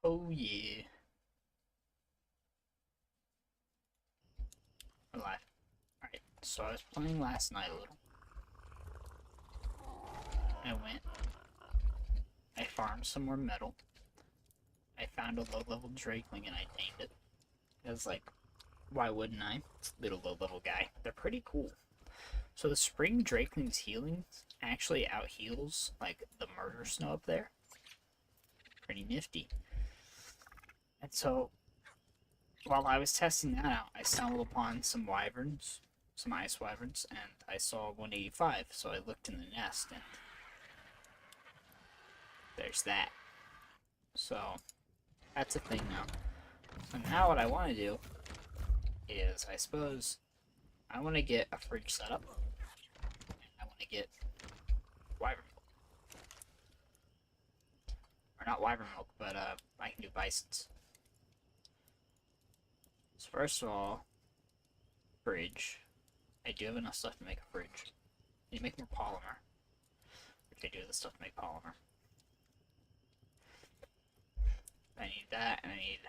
Oh yeah. We're live. Alright, so I was playing last night a little. I farmed some more metal. I found a low-level Drakeling and I named it. I was like, why wouldn't I? It's a little low-level guy. They're pretty cool. So the spring Drakeling's healing actually out-heals, like, the murder snow up there. Pretty nifty. And so, while I was testing that out, I stumbled upon some wyverns, some ice wyverns, and I saw 185, so I looked in the nest, and there's that. So, that's a thing now. So now what I want to do is, I suppose, I want to get a fridge set up, and I want to get wyvern milk. Or not wyvern milk, but I can do bisons. So first of all, fridge. I do have enough stuff to make a fridge. I need to make more polymer. Which I do have the stuff to make polymer. I need that, and I need,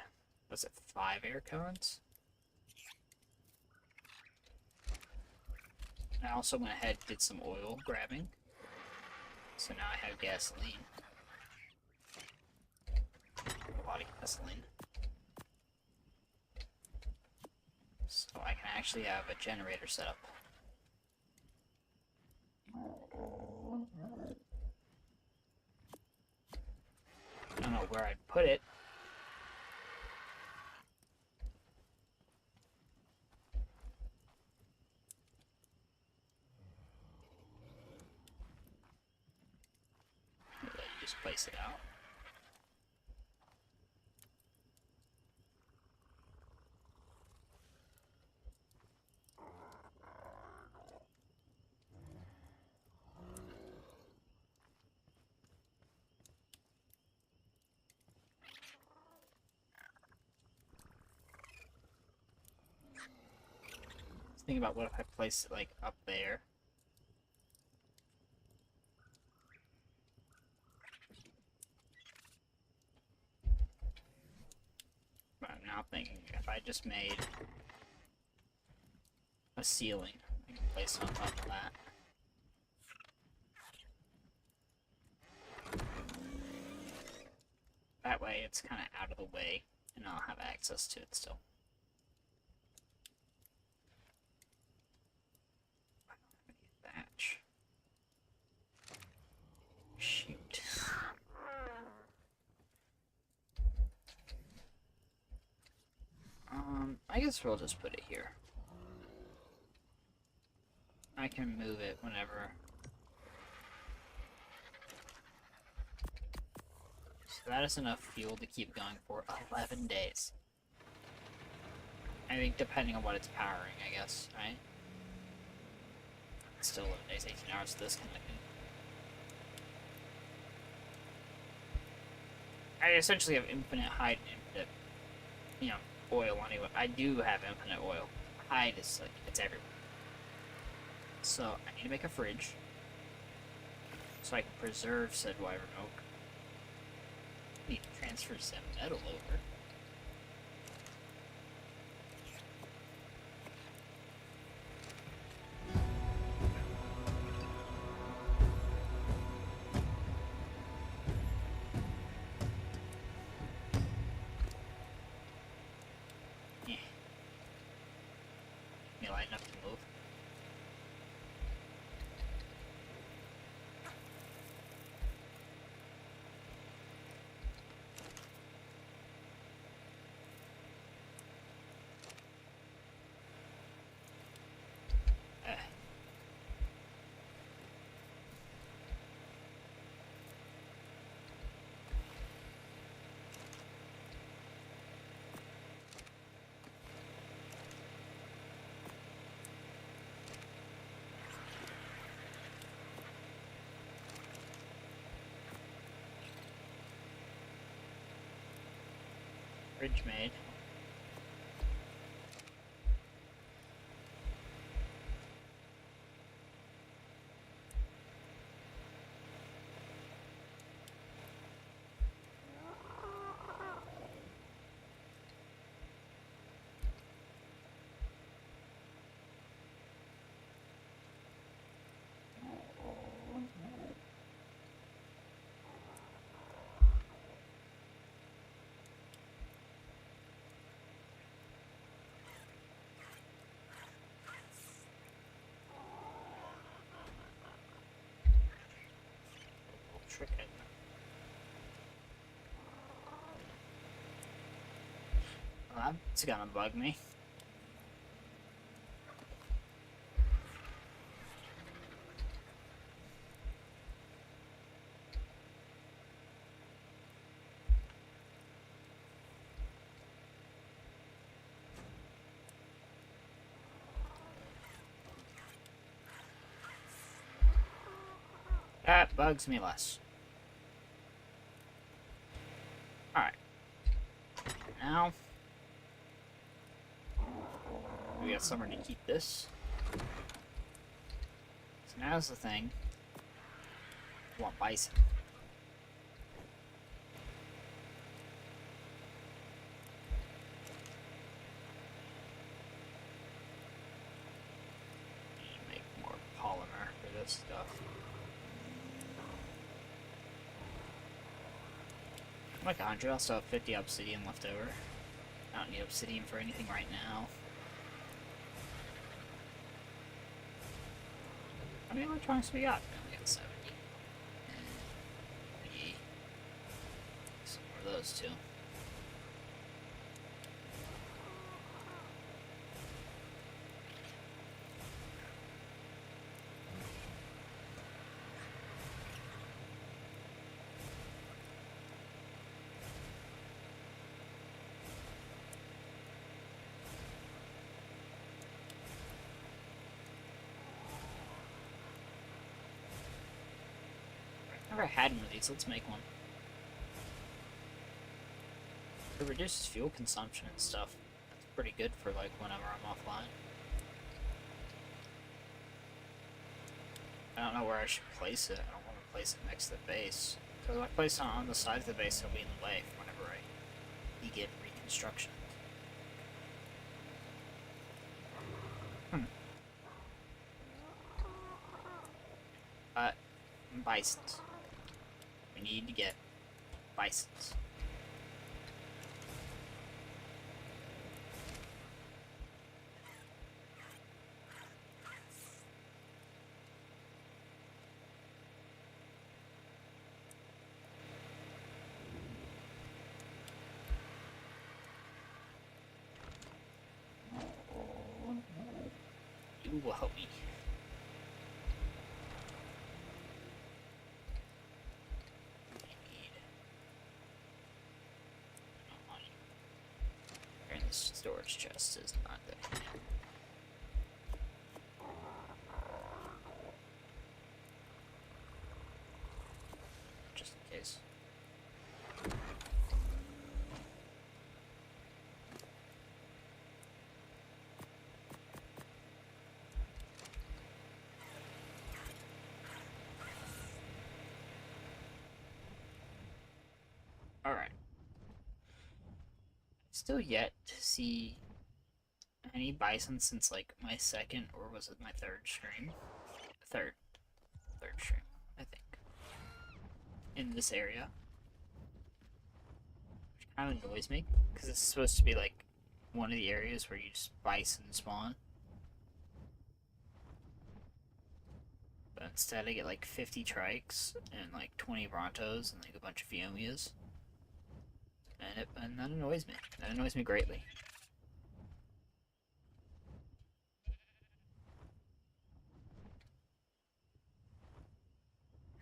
what's it, 5 air cones? I also went ahead and did some oil grabbing. So now I have gasoline. A lot of gasoline. So I can actually have a generator set up. I don't know where I'd put it. Just place it out. Think about what if I place it like up there. But I'm now thinking if I just made a ceiling, I can place it on top of that. That way it's kind of out of the way and I'll have access to it still. I don't have any thatch. Shoot. I guess we'll just put it here. I can move it whenever. So that is enough fuel to keep going for 11 days. I think depending on what it's powering, I guess, right? It's still 11 days, 18 hours of this kind of thing. I essentially have infinite hide and infinite, you know, oil anyway. I do have infinite oil. Hide is like, it's everywhere. So I need to make a fridge so I can preserve said wyvern oak. I need to transfer some metal over. Light enough to move. Fridge made. trick I know. Well, that's gonna bug me. That bugs me less. Alright. Now, we got somewhere to keep this. So now's the thing. I want bison. Need to make more polymer for this stuff. I'm like 100, I'll still have 50 obsidian left over. I don't need obsidian for anything right now. How many electronics we got? We got 70. Maybe some more of those too. Never had one of these. Let's make one. It reduces fuel consumption and stuff. That's pretty good for like whenever I'm offline. I don't know where I should place it. I don't want to place it next to the base. Because if I place it on the side of the base, it'll be in the way whenever I begin reconstruction. Bisons. We need to get bisons. You will help me. This storage chest is not there. Just in case. Alright. Still yet to see any bison since like my second, or was it my third stream? Third stream, I think. In this area. Which kind of annoys me, because it's supposed to be like one of the areas where you just bison spawn. But instead I get like 50 trikes and like 20 brontos and like a bunch of Fiomias. And that annoys me. That annoys me greatly.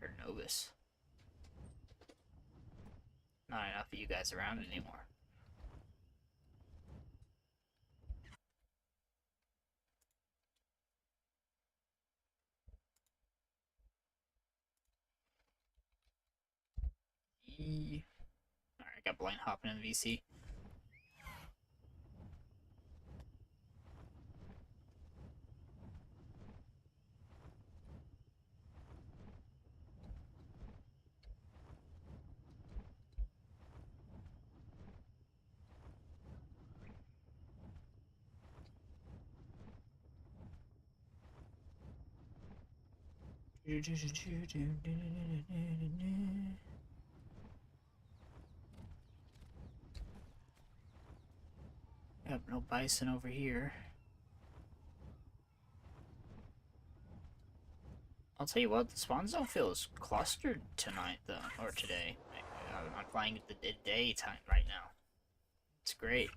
Or Novus. Not enough of you guys around anymore. Alright, got blind hopping in the VC. Yep, no bison over here. I'll tell you what, the spawn zone feels clustered tonight, though, or today. I'm playing at the daytime right now. It's great.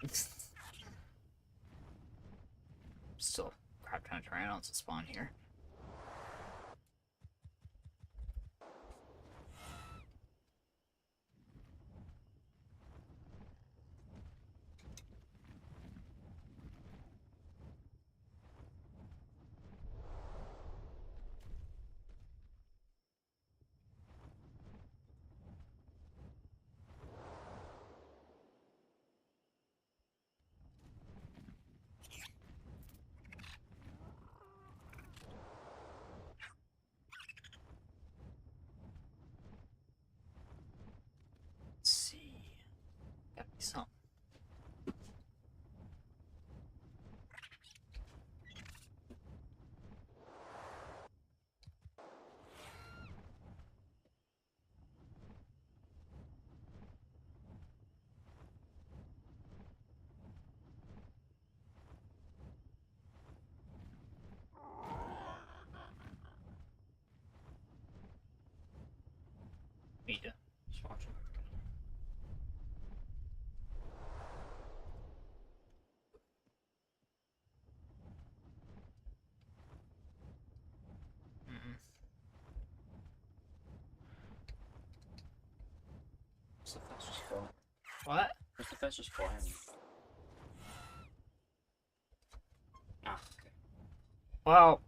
Still crap ton of Tyrannosaurs to spawn here. Let's see. Gotta be something. Need to just watch it. What's the fastest for? What? What's the fastest for him? Ah, okay. Well,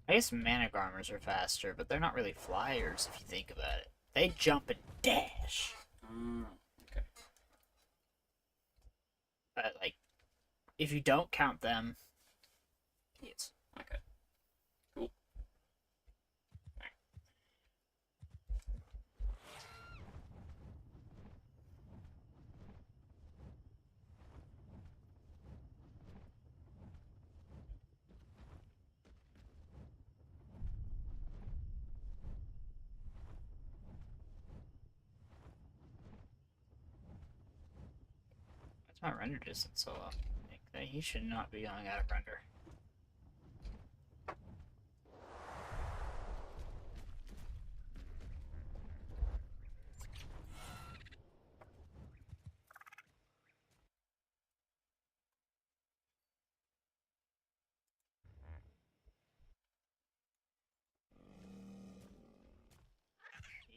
I guess Managarmers are faster, but they're not really flyers if you think about it. They jump and dash. Okay. But, like, if you don't count them, yes. Okay. Cool. That's my render distance so low. He should not be going out of render.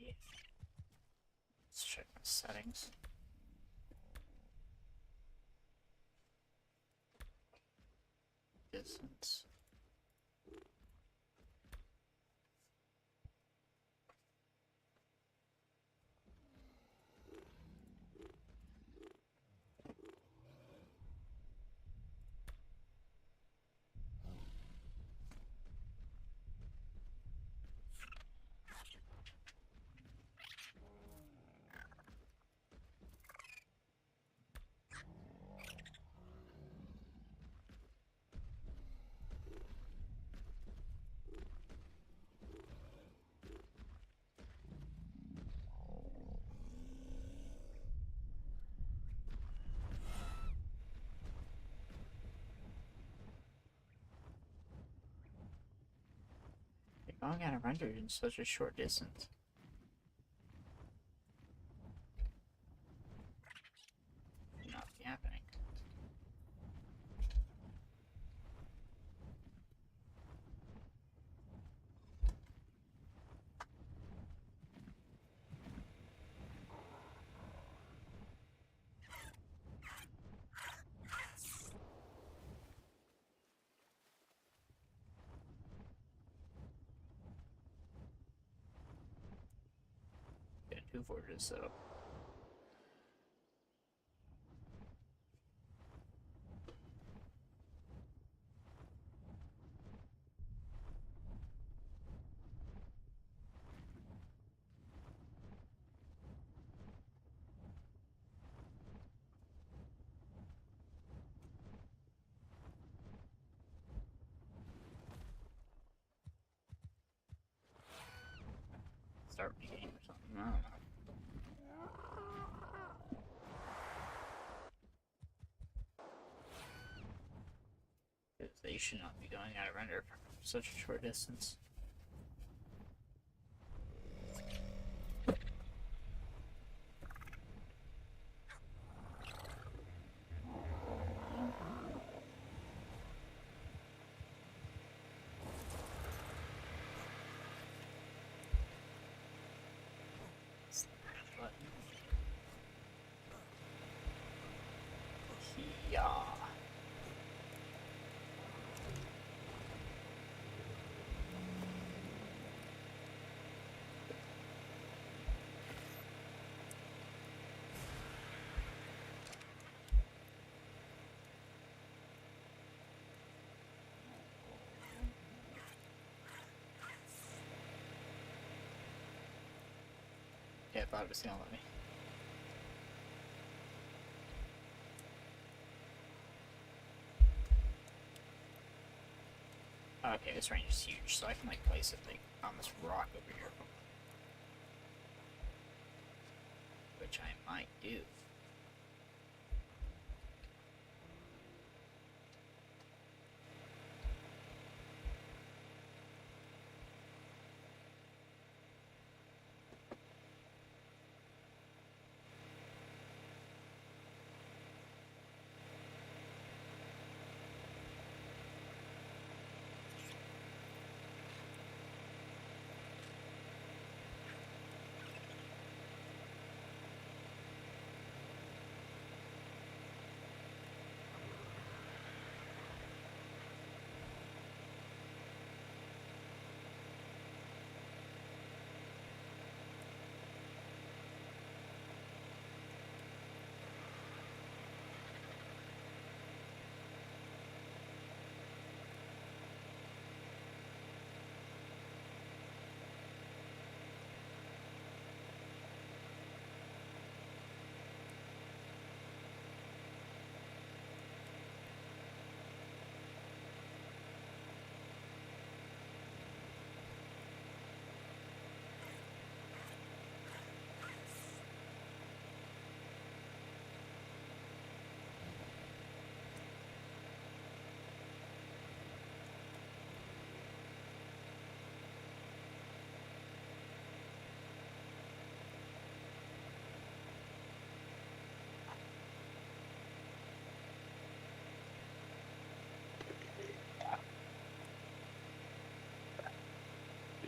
Yeah. Let's check my settings. Distance. You're going out of render in such a short distance. Should not be happening. Got two forges set up. Start the game or something. I don't know. Because they should not be going out of render for such a short distance. Okay, I thought it was gonna let me. Okay, this range is huge, so I can like place it like on this rock over here. Which I might do.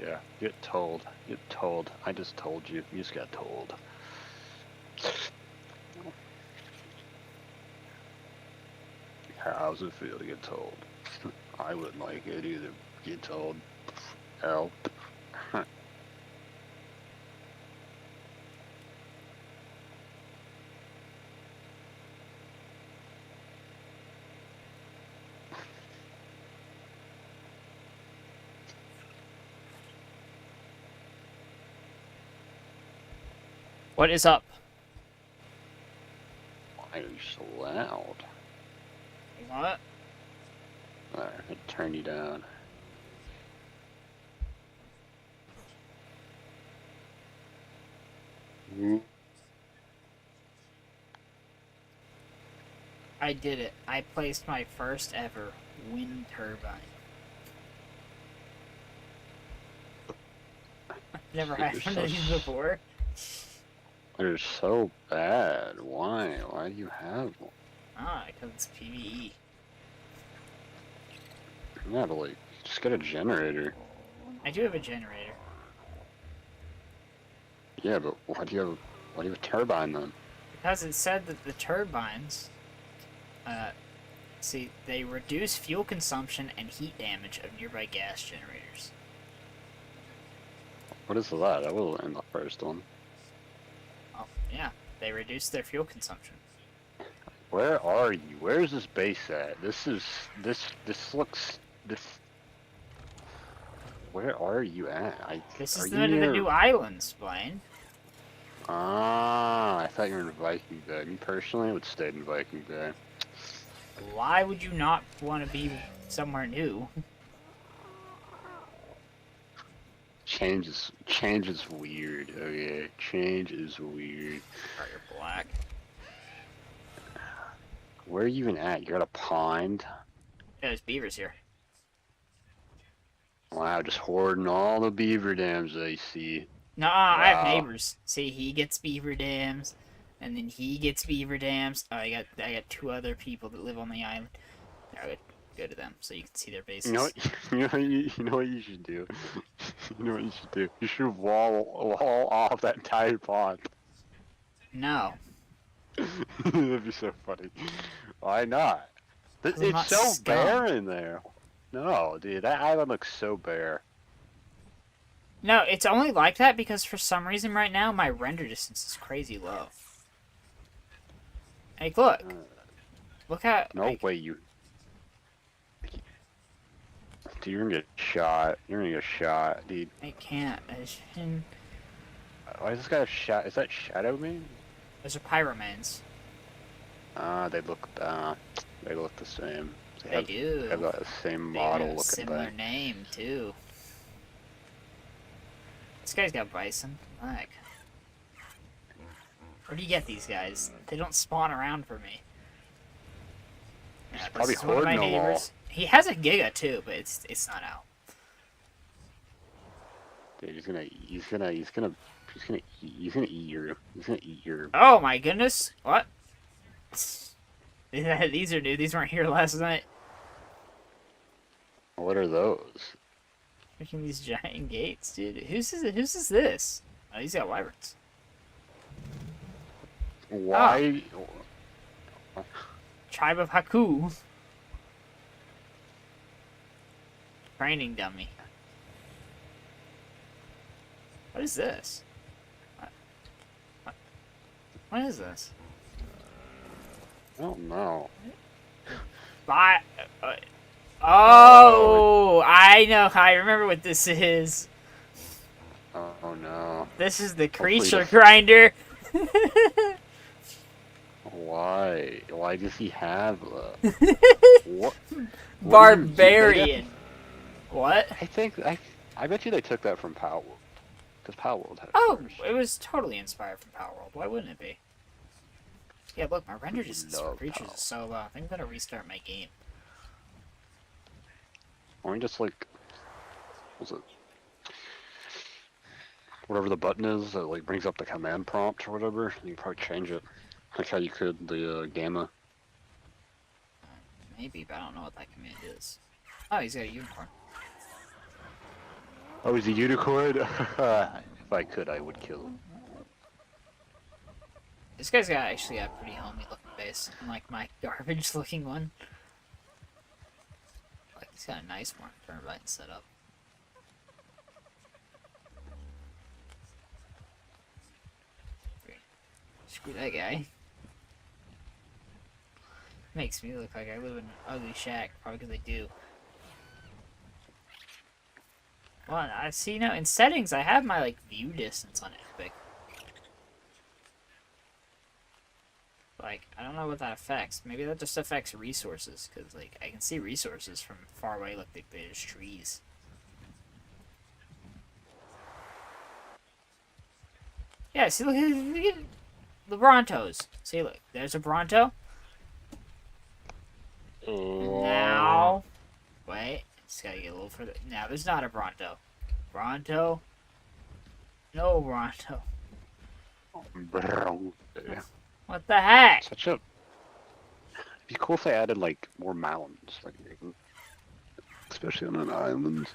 Yeah, get told. Get told. I just told you. You just got told. How's it feel to get told? I wouldn't like it either. Get told. Hell. What is up? Why are you so loud? What? Alright, I'll turn you down. I did it. I placed my first ever wind turbine. Never had one of these before. They're so bad. Why? Why do you have one? Ah, because it's PvE. You gotta like, just get a generator. I do have a generator. Yeah, but why do you have a turbine then? Because it said that the turbines, see, they reduce fuel consumption and heat damage of nearby gas generators. What is that? I wasn't in the first one. Oh, yeah, they reduce their fuel consumption. Where are you? Where's this base at? This looks. Where are you at? This Are is you the near? new islands, Blaine. Ah, I thought you were in Viking Bay. Me personally would stay in Viking Bay. Why would you not want to be somewhere new? Change is weird. Okay, change is weird. Oh, you're black. Where are you even at? You're at a pond. Yeah, there's beavers here. Wow, just hoarding all the beaver dams I see. No, I have Wow. neighbors. See, he gets beaver dams, and then he gets beaver dams. Oh, I got two other people that live on the island. I would go to them so you can see their bases. You know what? You know what you should do. You know what you should do. You should wall off that entire pond. No. That'd be so funny. Why not? 'Cause I'm not It's so scum. bare in there. No, dude, that island looks so bare. No, it's only like that because for some reason right now my render distance is crazy low. Like, look. Look at... No like, way you... Dude, you're gonna get shot. You're gonna get shot, dude. I can't. I shouldn't... Why does this guy have Is that Shadow Man? Those are pyromans. They look the same. They do. Have the same They model have a looking similar thing. name too. This guy's got bison. Like, where do you get these guys? They don't spawn around for me. Yeah, He's this probably is one of my hoarding them all. neighbors. He has a Giga too, but it's not out. Dude, he's gonna eat your. Oh my goodness! What? These are new. These weren't here last night. What are those? Making these giant gates, dude. Whose is this? Oh, he's got wyverns. Why? Tribe of Haku. Training dummy. What is this? What is this? I don't know. Bye. Oh, I know. I remember what this is. Oh no. This is the Hopefully creature the- grinder. Why? Why does he have what? Barbarian. What? I bet you they took that from Power World. Because Power World had it Oh, first. it was totally inspired from Power World. Why wouldn't it be? Yeah, look, my render distance for Love creatures Power. is so low. I think I'm gonna restart my game. Why don't you just like, what's it? Whatever the button is that like brings up the command prompt or whatever, you can probably change it. Like how you could the gamma. Maybe, but I don't know what that command is. Oh, he's got a unicorn. Oh, he's a unicorn? If I could, I would kill him. This guy's got actually a pretty homey looking base, unlike my garbage looking one. Like, he's got a nice one turbine set up. Screw that guy. Makes me look like I live in an ugly shack, probably because I do. Well, I see now in settings I have my like view distance on Epic. Like, I don't know what that affects. Maybe that just affects resources, because like I can see resources from far away. Look, there's trees. Yeah, see, look at the Brontos. See, look, there's a Bronto. Now, wait, just gotta get a little further. Now, there's not a Bronto. Bronto? No Bronto. What the heck? Such a. It'd be cool if they added like more mountains, like especially on an island.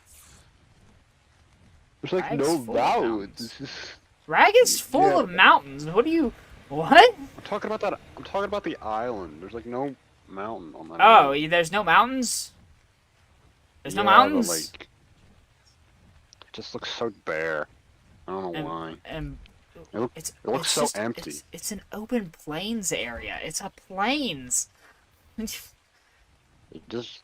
There's like Rag's no full of mountains. mountains. It's just. Rag is full Yeah. of mountains. What do you... What? I'm talking about that. I'm talking about the island. There's like no mountain on that. Oh, island. there's no mountains? There's no Yeah, mountains? But, like, it just looks so bare. I don't know why. And It looks so empty. It's an open plains area. It's a plains. It just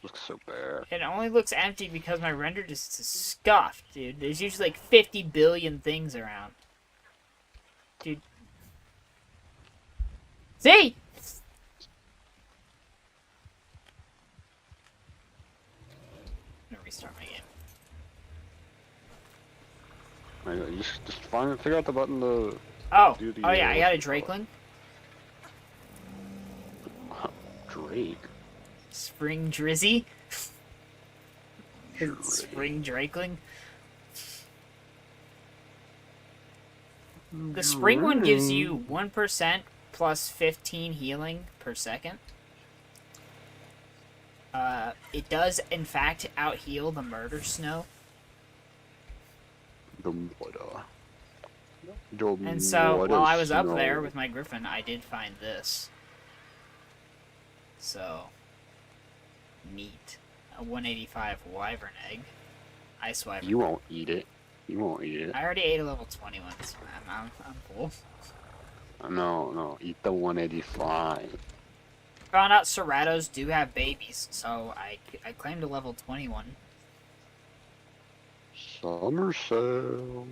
looks so bare. It only looks empty because my render just is scuffed, dude. There's usually like 50 billion things around. Dude. See? I'm gonna restart my game. Just figure out the button to. Oh, Do the, oh yeah, I got a what's it called? Drakeling. Drake. Spring Drizzy. Spring Drakeling. The spring one gives you 1% plus 15 healing per second. It does, in fact, out-heal the Murder Snow. And so, while I was up there with my Griffin, I did find this. So, neat. A 185 Wyvern Egg. Ice Wyvern. You won't eat it. You won't eat it. I already ate a level 21, so I'm full. No. Eat the 185. Found out Ceratos do have babies, so I claimed a level 21. Summer sale.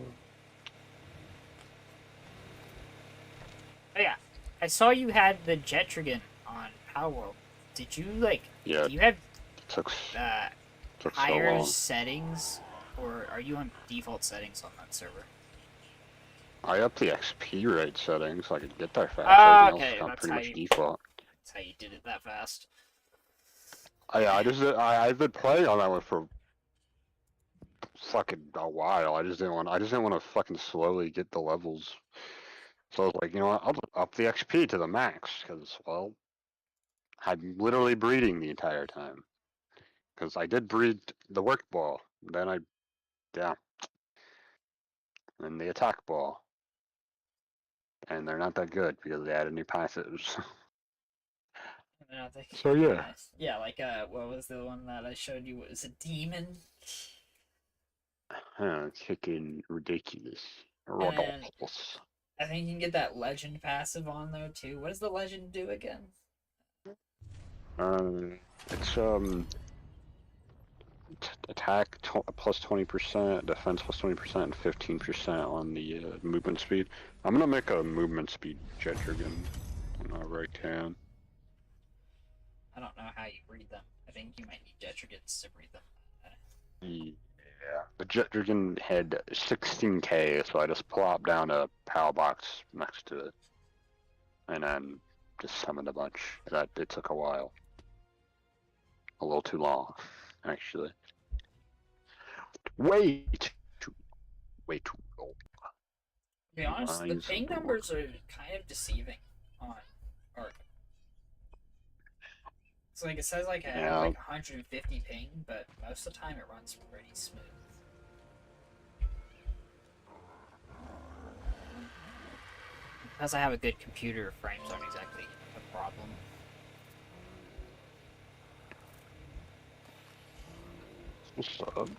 Oh yeah, I saw you had the Jetrigan on Power World. Did you like? Yeah, Do you have it took uh, took so higher long. settings, or are you on default settings on that server? I upped the XP rate settings so I could get there fast. Oh, Everything else is okay, kind of that's pretty how much you. default. That's how you did it that fast. I've been playing on that one for fucking a while. I just didn't want to fucking slowly get the levels. So I was like, you know what? I'll just up the XP to the max because, well, I'm literally breeding the entire time. Because I did breed the work ball, then yeah, and the attack ball, and they're not that good because they added new passives. I think, So yeah. yeah, like what was the one that I showed you? Was a demon, It's freaking ridiculous. and then Ridiculous. I think you can get that legend passive on there too. What does the legend do again? It's attack plus 20%, defense plus 20%, and 15% on the movement speed. I'm gonna make a movement speed Jetrigan whenever I can. I don't know how you breed them. I think you might need Jetrigans to breed them. Yeah, the Jetrigan had 16k, so I just plopped down a power box next to it, and then just summoned a bunch. That it took a while, a little too long, actually. Way too, way too long. To be honest, the Eyes of ping the world. numbers are kind of deceiving on Arc. It's like it says like I have Yeah, like 150 ping, but most of the time it runs pretty smooth. Because I have a good computer, frames aren't exactly a problem. what's up?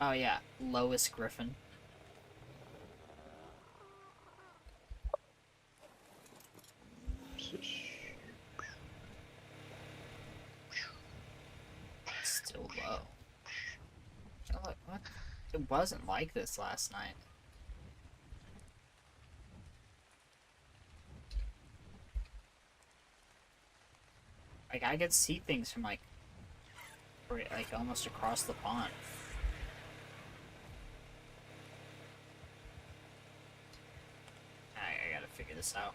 Oh yeah, Lois Griffin. Still low. Oh, look, what? It wasn't like this last night. Like I could see things from like almost across the pond. I gotta figure this out.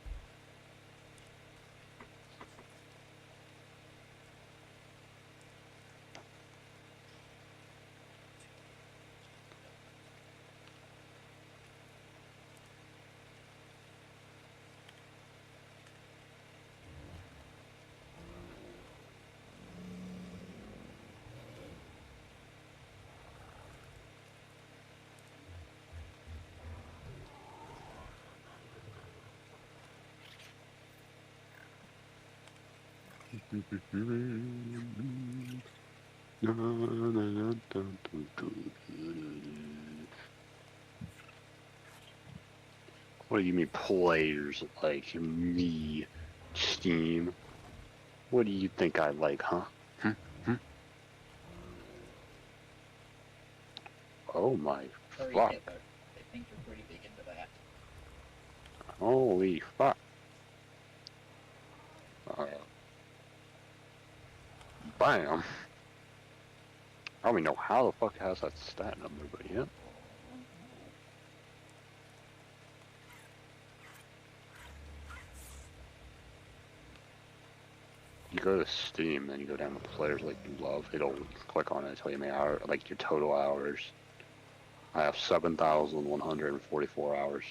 What do you mean players like me, Steam? What do you think I like, huh? Hmm? Hmm? Oh my Furry fuck. Hitler. I think you're pretty big into that. Holy fuck. Bam. I don't even know how the fuck it has that stat number, but yeah. You go to Steam, then you go down to players like you love. It'll click on it, tell you how many hours, like your total hours. I have 7,144 hours.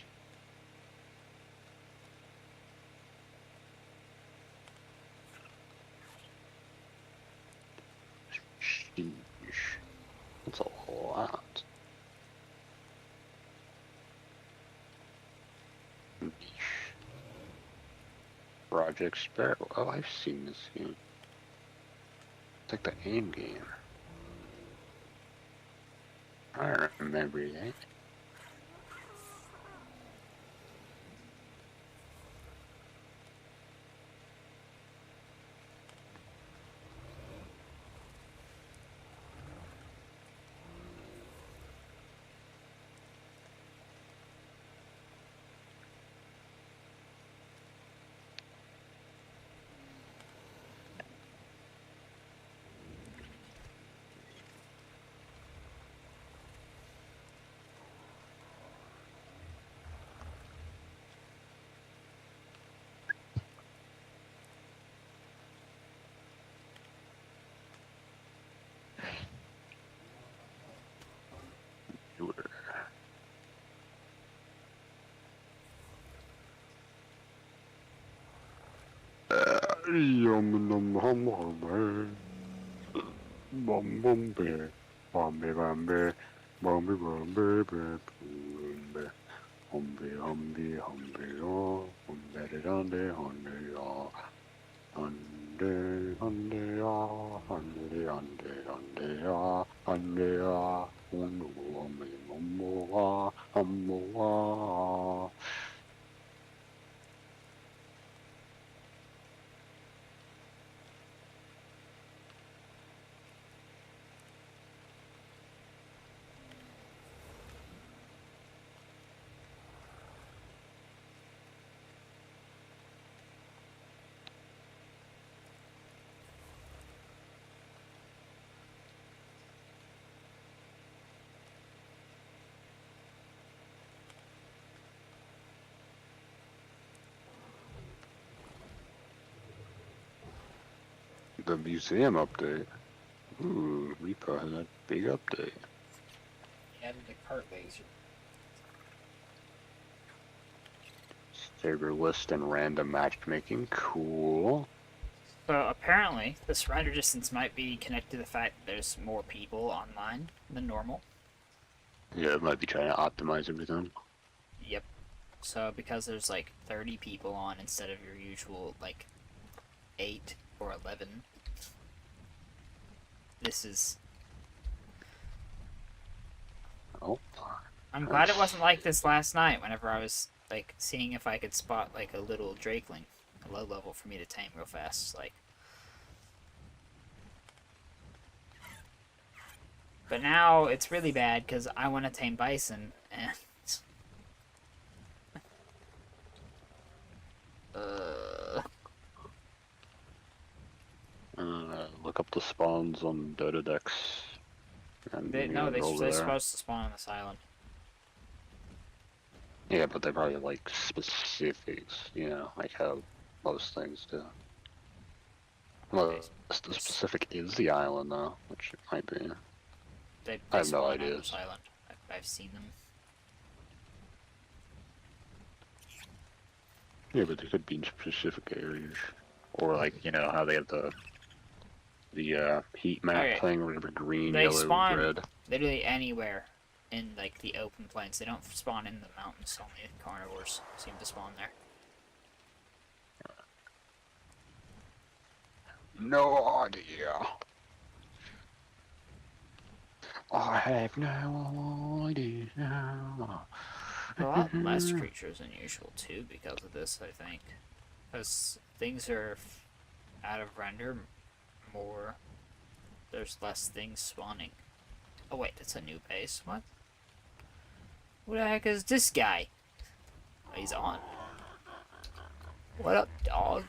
Sheesh. That's a lot. Project Sparrow. Oh, I've seen this game. It's like the AIM game. I remember that. Yum num hum hum. Bum bum bear. Bumby bumby. Bumby bumby bumby. Humby humby humby oh. Humby humby humby oh. Hundy hundy ah. Hundy hundy hundy ah. Hundy ah. Humby humby humby ah. Humby ah. The museum update. Ooh, Reaper had a big update. Added a cart laser. Saber list and random matchmaking. Cool. So apparently, the surrender distance might be connected to the fact that there's more people online than normal. Yeah, it might be trying to optimize everything. Yep. So because there's like 30 people on instead of your usual like 8 or 11, this is. Oh. I'm glad it wasn't like this last night. Whenever I was like seeing if I could spot like a little drakeling, a low level for me to tame real fast, like. But now it's really bad because I want to tame bison and. Look up the spawns on Dota decks. And They're supposed to spawn on this island. Yeah, but they probably like specifics, you know, like how most things do. Well, the specific is the island, though, which it might be. They I have no spawn ideas. on this island. I've seen them. Yeah, but they could be in specific areas, or like you know how they have the heat map Okay. thing, whatever, green, They yellow, spawn red. literally anywhere in like the open plains. They don't spawn in the mountains. Only carnivores seem to spawn there. No idea. I have no idea. A lot less creatures than usual too because of this, I think. Because things are out of render more. There's less things spawning. Oh wait, that's a new base. What? Who the heck is this guy? Oh, he's on. What up, dog?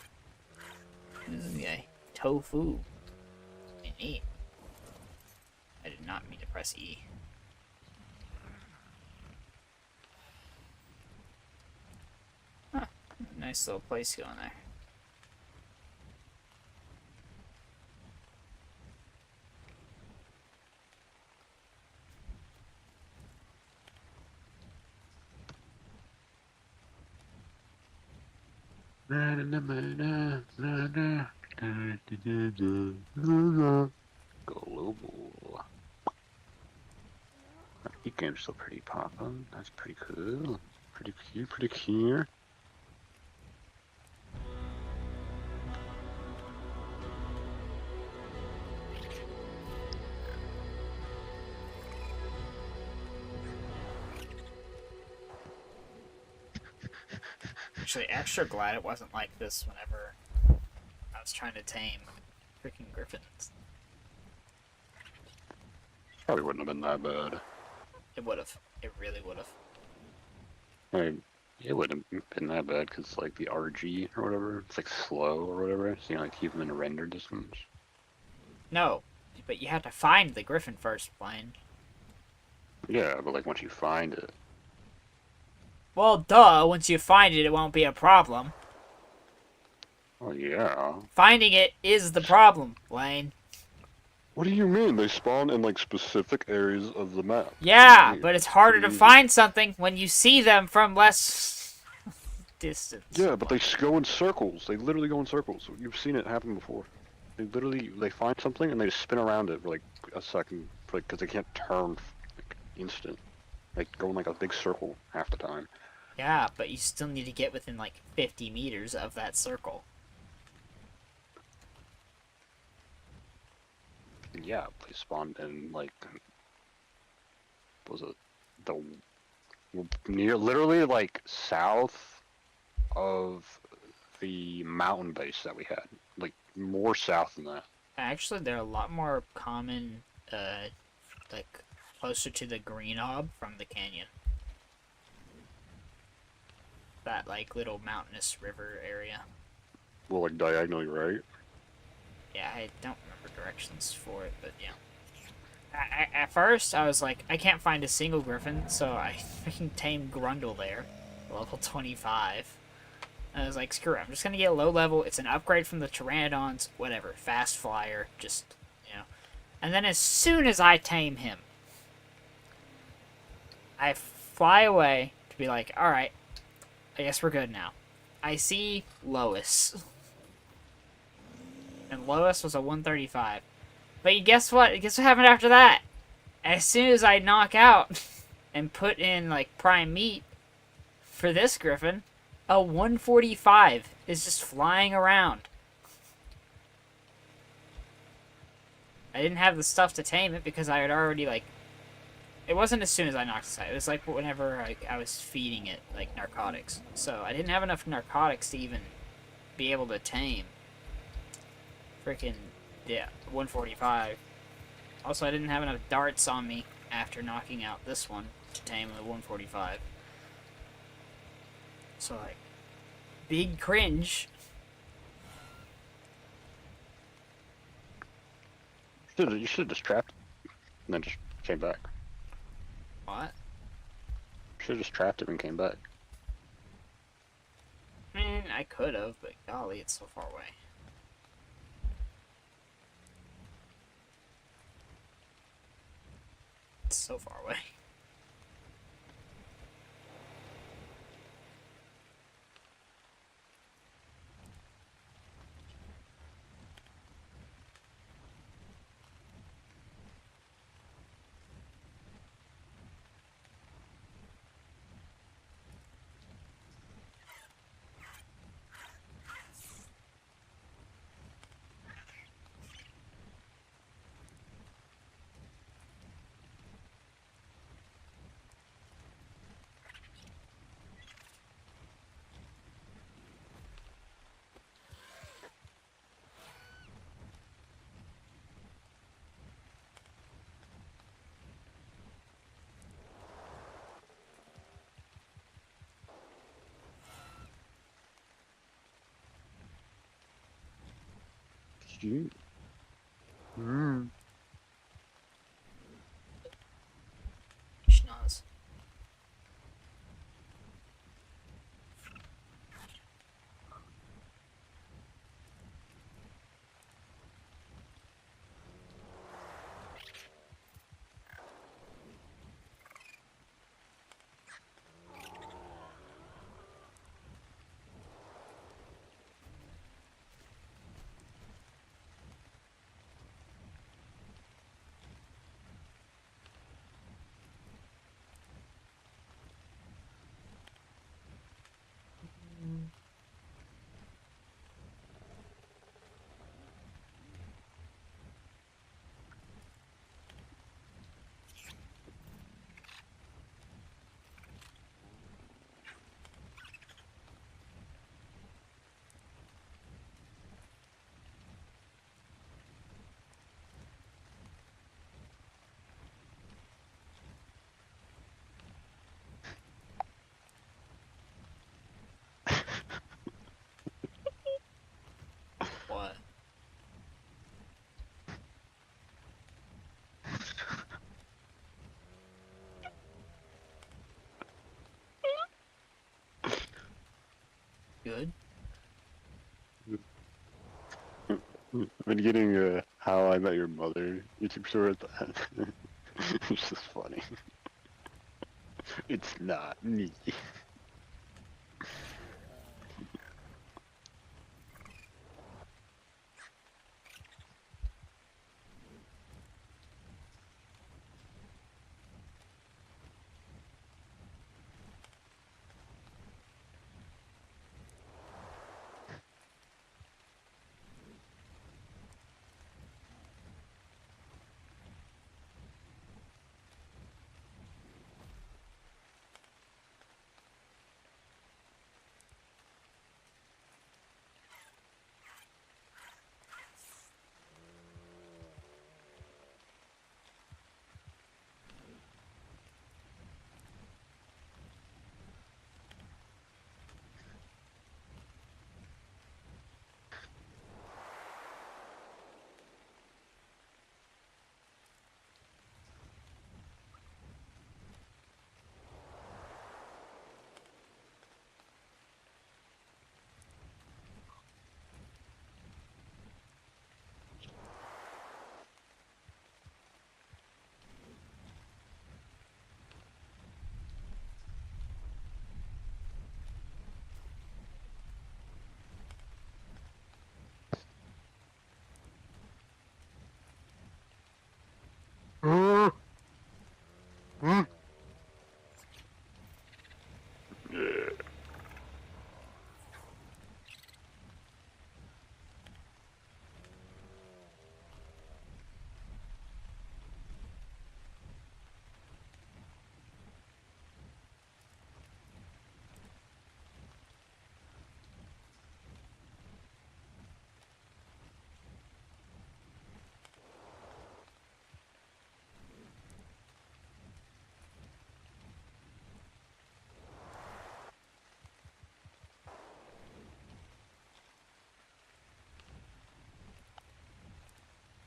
This is guy. Tofu. And E. I did not mean to press E. Huh. Nice little place going there. Global. That game's still pretty poppin'. That's pretty cool. Pretty cute, pretty cute. Actually, extra glad it wasn't like this whenever I was trying to tame freaking griffins. Probably wouldn't have been that bad. It would have. It really would have. I mean, it wouldn't have been that bad because, like, the RG or whatever, it's like slow or whatever, so you know, like, keep them in render distance. No, but you have to find the griffin first, Blaine. Yeah, but, like, once you find it. Well, duh, once you find it, it won't be a problem. Oh, yeah. Finding it is the problem, Blaine. What do you mean? They spawn in, like, specific areas of the map. Yeah, Weird. but it's harder to Pretty easy. find something when you see them from less... distance. Yeah, but they go in circles. They literally go in circles. You've seen it happen before. They find something and they just spin around it for like a second, like because they can't turn like instant. They go in like a big circle half the time. Yeah, but you still need to get within like 50 meters of that circle. Yeah, they spawned in like was it the near literally like south of the mountain base that we had, like more south than that. Actually, they're a lot more common, like closer to the green hub from the canyon. That like little mountainous river area. Well, like diagonally right. Yeah, I don't remember directions for it, but yeah. At first, I was like, I can't find a single griffin, so I freaking tamed Grundle there, level 25. And I was like, screw it, I'm just gonna get low level. It's an upgrade from the Pteranodons, whatever, fast flyer, just, you know. And then as soon as I tame him, I fly away to be like, alright, I guess we're good now. I see Lois. And Lois was a 135. But guess what? Guess what happened after that? As soon as I knock out and put in, like, prime meat for this griffin, a 145 is just flying around. I didn't have the stuff to tame it because I had already, like... It wasn't as soon as I knocked it out. It was, like, whenever I was feeding it, like, narcotics. So I didn't have enough narcotics to even be able to tame. Freaking... Yeah, 145. Also, I didn't have enough darts on me after knocking out this one to tame the 145. So, like, big cringe. You should have just trapped it and then just came back. What? Should have just trapped it and came back. I mean, I could have, but golly, it's so far away. It's so far away. Shoot. Mm. Schnoz. What? Good? I've been getting How I Met Your Mother YouTube story at that. It's just funny. It's not me.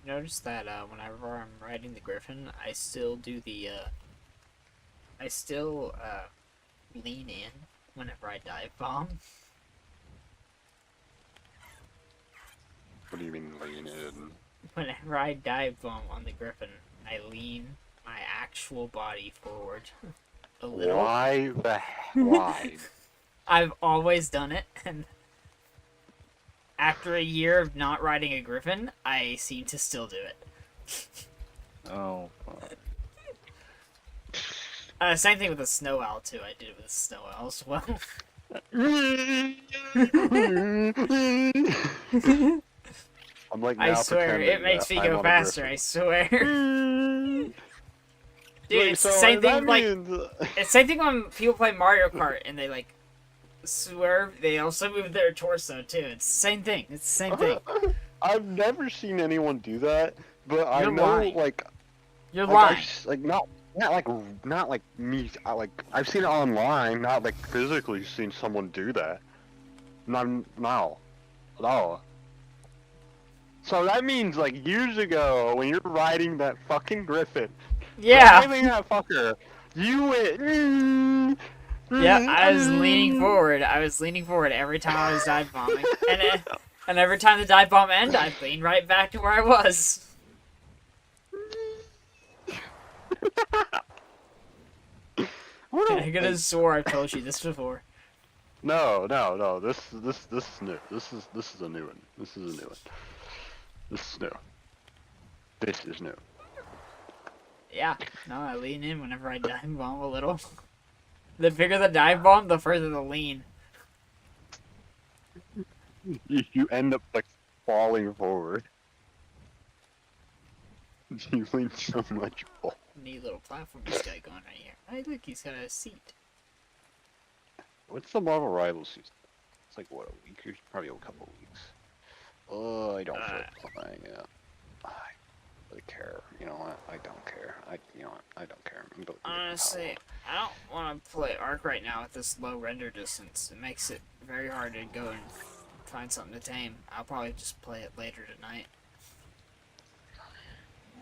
Notice that whenever I'm riding the Griffin, I still do the I still lean in whenever I dive bomb. What do you mean lean in? Whenever I dive bomb on the Griffin, I lean my actual body forward a little. Why? I've always done it, and after a year of not riding a Griffin, I seem to still do it. Oh, fuck. Same thing with the snow owl too. I did it with the snow owl as well. I'm like I now swear, it pretending makes that me I'm go on a faster. I griffin. swear. Dude, Wait, it's so the same that thing. Like, means- it's the same thing when people play Mario Kart and they like swerve. They also move their torso too. It's the same thing. It's the same thing. I've never seen anyone do that, but I You're know lying. like You're like, lying. like not like me. I've seen it online, not like physically seen someone do that. No. So that means like years ago, when you're riding that fucking Griffin, Yeah. driving that fucker, you went. Yeah, I was leaning forward. I was leaning forward every time I was dive bombing, and every time the dive bomb ended, I'd lean right back to where I was. I could have swore I've told you this before. No. This is new. This is a new one. This is a new one. This is new. This is new. Yeah, no, I lean in whenever I dive bomb a little. The bigger the dive bomb, the further the lean. You end up like falling forward. You lean so much forward. Neat little platform this guy going right here. Hey, look, he's got a seat. What's the Marvel Rivals season? It's like what, a week or probably a couple of weeks. Oh, I don't feel like playing it. I don't really care. You know what? I don't care. You know what? I don't care. I'm gonna Honestly, I don't want to play Ark right now with this low render distance. It makes it very hard to go and find something to tame. I'll probably just play it later tonight.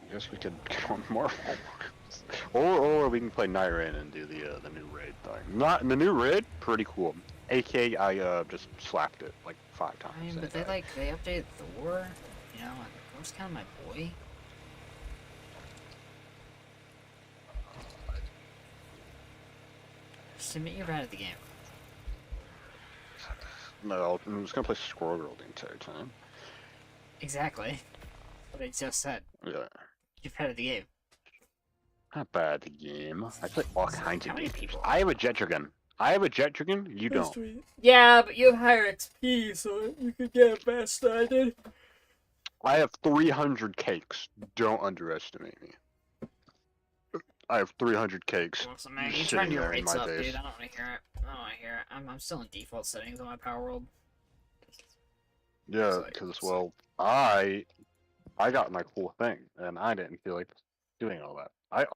I guess we could go on Marvel. Or we can play Night Raid and do the new raid thing. Not the new raid, pretty cool. AK, I just slapped it like 5 times. I mean, but they updated Thor. You know, and Thor's kind of my boy. Just admit you're bad at the game. No, I was gonna play Squirrel Girl the entire time. Exactly. What I just said. Yeah. You're bad at the game. Not bad at the game. I play all kinds How of many games. people? I have a jet dragon. You don't. Yeah, but you have higher XP, so you could get it faster than I did. I have 300 cakes. Don't underestimate me. I have 300 cakes. Awesome, man. You Just turn sitting your there in rates my up, base. dude. I don't want to hear it. I don't want to hear it. I'm still in default settings on my Power World. Yeah, It's like- because well, I got my cool thing, and I didn't feel like doing all that. I